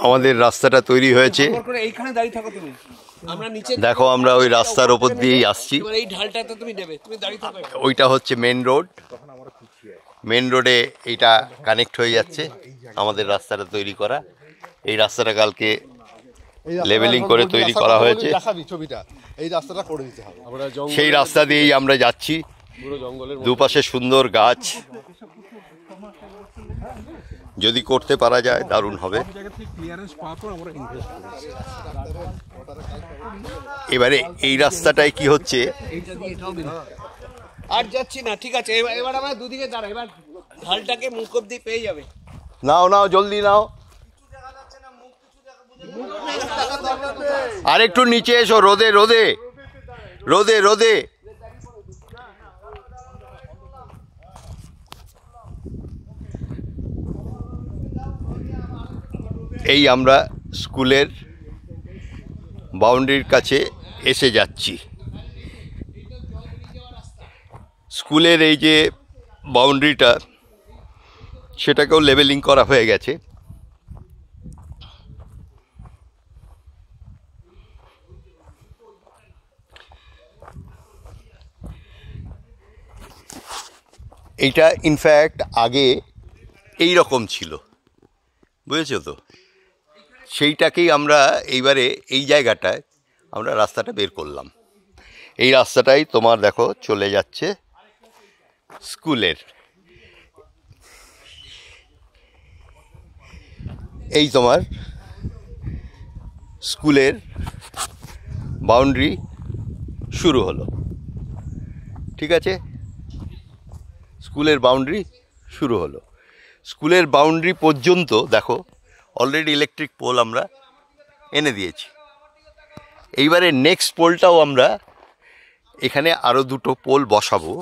আমাদের রাস্তাটা তৈরি হয়েছে। দেখো আমরা ওই রাস্তার ওপর দিয়েই আসছি। ওইটা হচ্ছে মেন রোড। মেন রোডে এইটা কানেক্ট হয়ে যাচ্ছে আমাদের রাস্তাটা তৈরি করা। এই রাস্তাটা কালকে লেভেলিং করে তৈরি করা হয়েছে। সেই রাস্তা দিয়েই আমরা যাচ্ছি। দুপাশে সুন্দর গাছ, যদি করতে পারা যায় দারুণ হবে। এবারে এই রাস্তাটায় কি হচ্ছে, আর যাচ্ছি না, ঠিক আছে, এবার আমরা দুদিকে দাঁড়া, এবার ঢালটাকে মুখ অব্দি পেয়ে যাবে। নাও নাও জলদি নাও, আর একটু নিচে এসো, রোদে রোদে রোদে রোদে। এই আমরা স্কুলের বাউন্ডারির কাছে এসে যাচ্ছি। স্কুলের এই যে বাউন্ডারিটা, সেটাকেও লেভেলিং করা হয়ে গেছে। এইটা ইনফ্যাক্ট আগে এই রকম ছিল, বুঝেছো তো? সেইটাকেই আমরা এইবারে এই জায়গাটায় আমরা রাস্তাটা বের করলাম। এই রাস্তাটাই তোমার দেখো চলে যাচ্ছে স্কুলের। এই তোমার স্কুলের বাউন্ডারি শুরু হলো, ঠিক আছে? স্কুলের বাউন্ডারি শুরু হলো। স্কুলের বাউন্ডারি পর্যন্ত দেখো অলরেডি ইলেকট্রিক পোল আমরা এনে দিয়েছি। এইবারে নেক্সট পোলটাও আমরা এখানে আরও দুটো পোল বসাবো,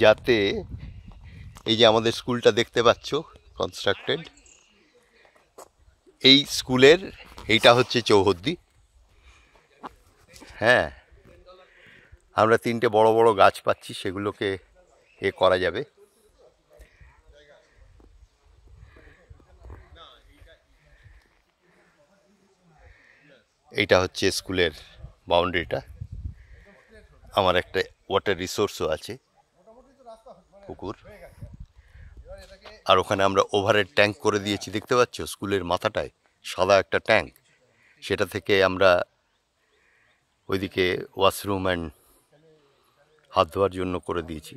যাতে এই যে আমাদের স্কুলটা দেখতে পাচ্ছ কনস্ট্রাক্টেড, এই স্কুলের এইটা হচ্ছে চৌহদ্দি। হ্যাঁ, আমরা তিনটে বড় বড় গাছ পাচ্ছি, সেগুলোকে করা যাবে। এইটা হচ্ছে স্কুলের বাউন্ডারিটা। আমার একটা ওয়াটার রিসোর্সও আছে, পুকুর, আর ওখানে আমরা ওভারহেড ট্যাঙ্ক করে দিয়েছি, দেখতে পাচ্ছ স্কুলের মাথাটায় সাদা একটা ট্যাঙ্ক। সেটা থেকে আমরা ওইদিকে ওয়াশরুম অ্যান্ড হাত ধোয়ার জন্য করে দিয়েছি,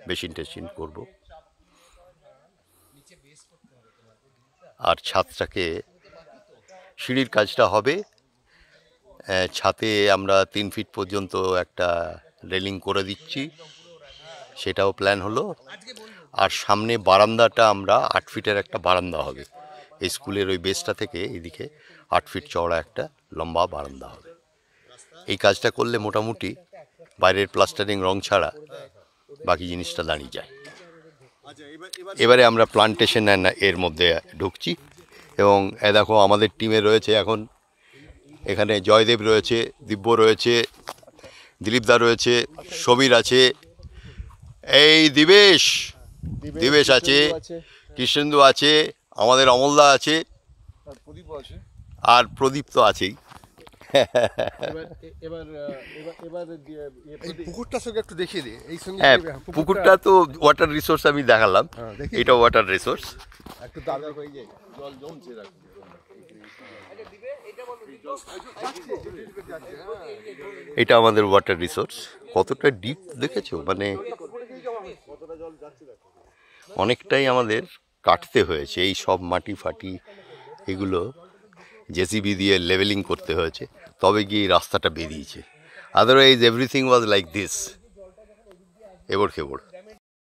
বেসিন টেসিন করব। আর ছাদটাকে, সিঁড়ির কাজটা হবে, ছাদে আমরা 3 ফিট পর্যন্ত একটা রেলিং করে দিচ্ছি, সেটাও প্ল্যান হলো। আর সামনে বারান্দাটা আমরা 8 ফিটের একটা বারান্দা হবে। এই স্কুলের ওই বেসটা থেকে এদিকে 8 ফিট চওড়া একটা লম্বা বারান্দা হবে। এই কাজটা করলে মোটামুটি বাইরের প্লাস্টারিং রং ছাড়া বাকি জিনিসটা দাঁড়িয়ে যায়। এবারে আমরা প্লান্টেশন এর মধ্যে ঢুকছি, এবং দেখো আমাদের টিমে রয়েছে এখন এখানে জয়দেব রয়েছে, দিব্য রয়েছে, দিলীপদা রয়েছে, সমীর আছে, এই দিবেশ আছে, কৃষ্ণেন্দু আছে, আমাদের অমলদা আছে, আর প্রদীপ তো আছেই। হ্যাঁ, পুকুরটা তো ওয়াটার রিসোর্স আমি দেখালাম, এটা ওয়াটার রিসোর্স। এটা আমাদের ওয়াটার রিসোর্স। কতটা ডিপ দেখেছো, মানে অনেকটাই আমাদের কাটতে হয়েছে, এই সব মাটি ফাটি এগুলো জেসিবি দিয়ে লেভেলিং করতে হয়েছে, তবে গিয়ে রাস্তাটা বেরিয়েছে। Otherwise everything was like this, এবড় খেবড়।